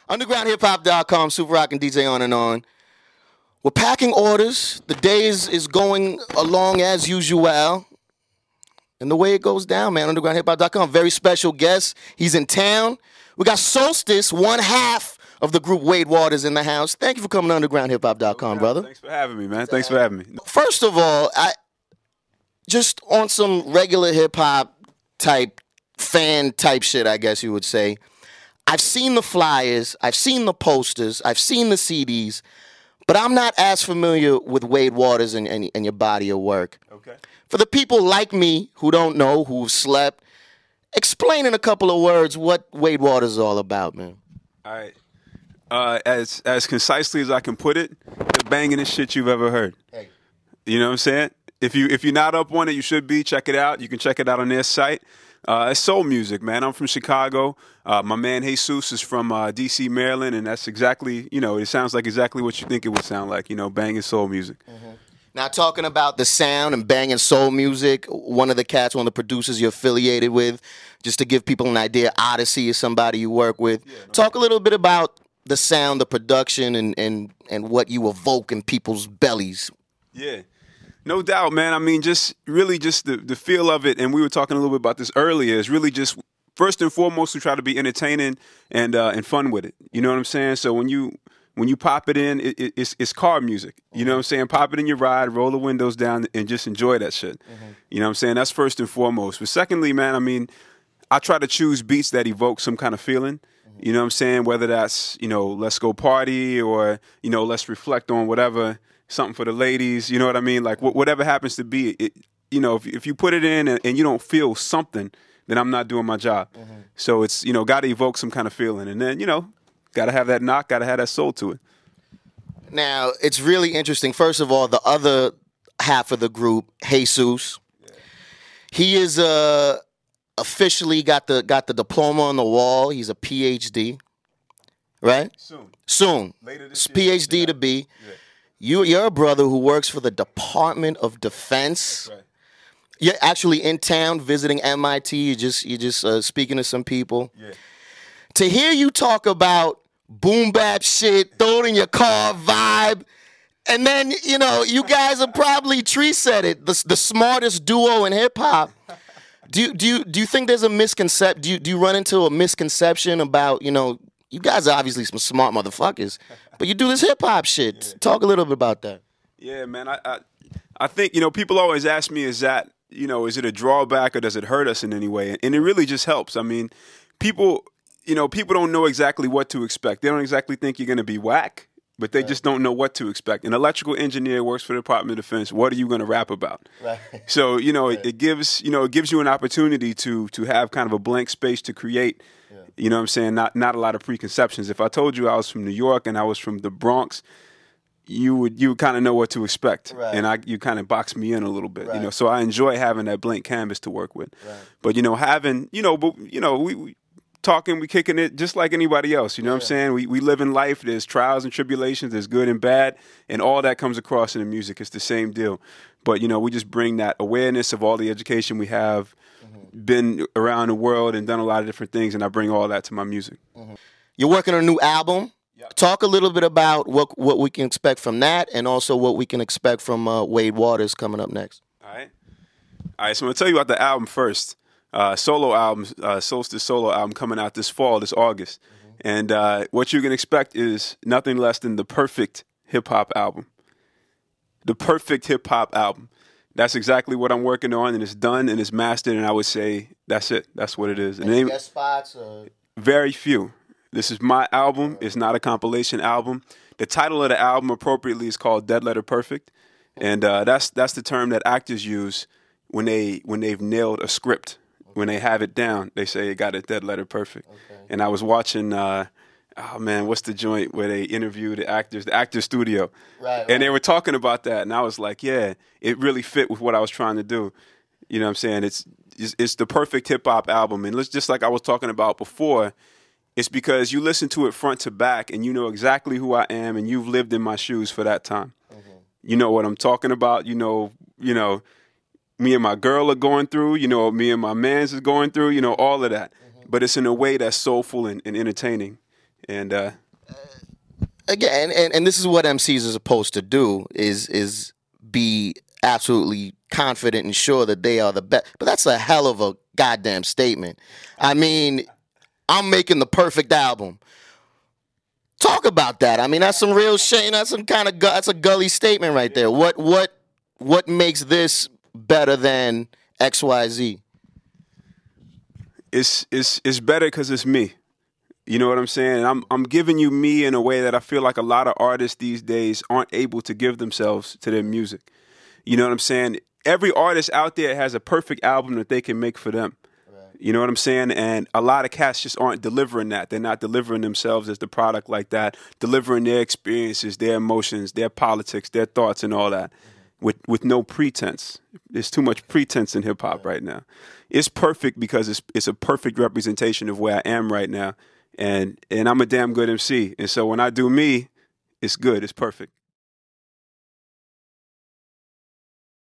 UndergroundHipHop.com, Super Rock and DJ on and on. We're packing orders. The day is going along as usual. And the way it goes down, man, UndergroundHipHop.com. Very special guest. He's in town. We got Soulstice, one half of the group Wade Waters in the house. Thank you for coming to UndergroundHipHop.com, brother. Thanks for having me, man. Thanks for having me. First of all, just on some regular hip-hop type, fan type shit, I guess you would say. I've seen the flyers, I've seen the posters, I've seen the CDs, but I'm not as familiar with Wade Waters and your body of work. Okay. For the people like me who don't know, who've slept, explain in a couple of words what Wade Waters is all about, man. All right. As concisely as I can put it, the bangingest shit you've ever heard. Hey. You know what I'm saying? If you're not up on it, you should be. Check it out. You can check it out on their site. It's soul music, man. I'm from Chicago. My man Jesus is from D.C., Maryland, and that's exactly, it sounds like exactly what you think it would sound like, banging soul music. Mm-hmm. Now, talking about the sound and banging soul music, one of the producers you're affiliated with, just to give people an idea, Odyssey is somebody you work with. Yeah, talk a little bit about the sound, the production, and what you evoke in people's bellies. Yeah. No doubt, man. I mean, just the feel of it, and we were talking a little bit about this earlier, is really just, first and foremost, we try to be entertaining and fun with it. You know what I'm saying? So when you pop it in, it's car music. You know what I'm saying? Pop it in your ride, roll the windows down, and just enjoy that shit. Mm-hmm. You know what I'm saying? That's first and foremost. But secondly, man, I mean, I try to choose beats that evoke some kind of feeling. Mm-hmm. You know what I'm saying? Whether that's, let's go party or, let's reflect on whatever, something for the ladies, you know what I mean? Like whatever happens to be, if you put it in and you don't feel something, then I'm not doing my job. Mm-hmm. So it's, got to evoke some kind of feeling. And then, got to have that knock, got to have that soul to it. Now, it's really interesting. First of all, the other half of the group, Jesus, he is officially got the diploma on the wall. He's a PhD, right? Soon. Later this year. PhD to be. Yeah. You're a brother who works for the Department of Defense. That's right. You're actually in town visiting MIT. You're just speaking to some people. Yeah. To hear you talk about boom bap shit, throw it in your car vibe, and then you guys are probably tree set it, the smartest duo in hip hop. Do you think there's a misconception? Do you run into a misconception about you guys are obviously some smart motherfuckers, but you do this hip hop shit. Yeah. Talk a little bit about that. Yeah, man. I think people always ask me, is that is it a drawback or does it hurt us in any way? And it really just helps. I mean, people don't know exactly what to expect. They don't exactly think you're going to be whack, but they just don't know what to expect. An electrical engineer works for the Department of Defense. What are you going to rap about? Right. So it gives you an opportunity to have kind of a blank space to create. Yeah. You know what I'm saying? Not a lot of preconceptions. If I told you I was from New York and I was from the Bronx, you would kind of know what to expect. Right. And you kind of box me in a little bit. Right. So I enjoy having that blank canvas to work with. Right. But we talking, we kicking it just like anybody else. You know what I'm saying? We live in life. There's trials and tribulations. There's good and bad. And all that comes across in the music. It's the same deal. But, we just bring that awareness of all the education we have, been around the world and done a lot of different things. And I bring all that to my music. Mm-hmm. You're working on a new album. Yep. Talk a little bit about what we can expect from that and also what we can expect from Wade Waters coming up next. All right. So I'm going to tell you about the album first. Solo album, Soulstice solo album coming out this fall, this August. Mm-hmm. And what you can expect is nothing less than the perfect hip-hop album. The perfect hip-hop album. That's exactly what I'm working on, and it's done, and it's mastered, and I would say that's it. That's what it is. Any guest spots? Very few. This is my album. It's not a compilation album. The title of the album, appropriately, is called Dead Letter Perfect, and that's the term that actors use when they've nailed a script. When they have it down, they say it got a dead letter perfect. Okay. And I was watching, what's the joint where they interview the actors, the Actors Studio. Right. And they were talking about that, and I was like, yeah, it really fit with what I was trying to do. You know what I'm saying? It's the perfect hip-hop album. And just like I was talking about before, it's because you listen to it front to back, and you know exactly who I am, and you've lived in my shoes for that time. Mm-hmm. You know what I'm talking about. Me and my girl are going through, me and my mans is going through, all of that. Mm-hmm. But it's in a way that's soulful and entertaining. And Again, and this is what MCs are supposed to do is be absolutely confident and sure that they are the best. But that's a hell of a goddamn statement. I mean, I'm making the perfect album. Talk about that. I mean, that's some real shit. That's some kind of that's a gully statement right there. What makes this better than XYZ? It's better because it's me. You know what I'm saying? And I'm giving you me in a way that I feel like a lot of artists these days aren't able to give themselves to their music. You know what I'm saying? Every artist out there has a perfect album that they can make for them. You know what I'm saying? And a lot of cats just aren't delivering that. They're not delivering themselves as the product like that, delivering their experiences, their emotions, their politics, their thoughts, and all that with no pretense. There's too much pretense in hip hop right now. It's perfect because it's a perfect representation of where I am right now. And I'm a damn good MC. And so when I do me, it's good. It's perfect.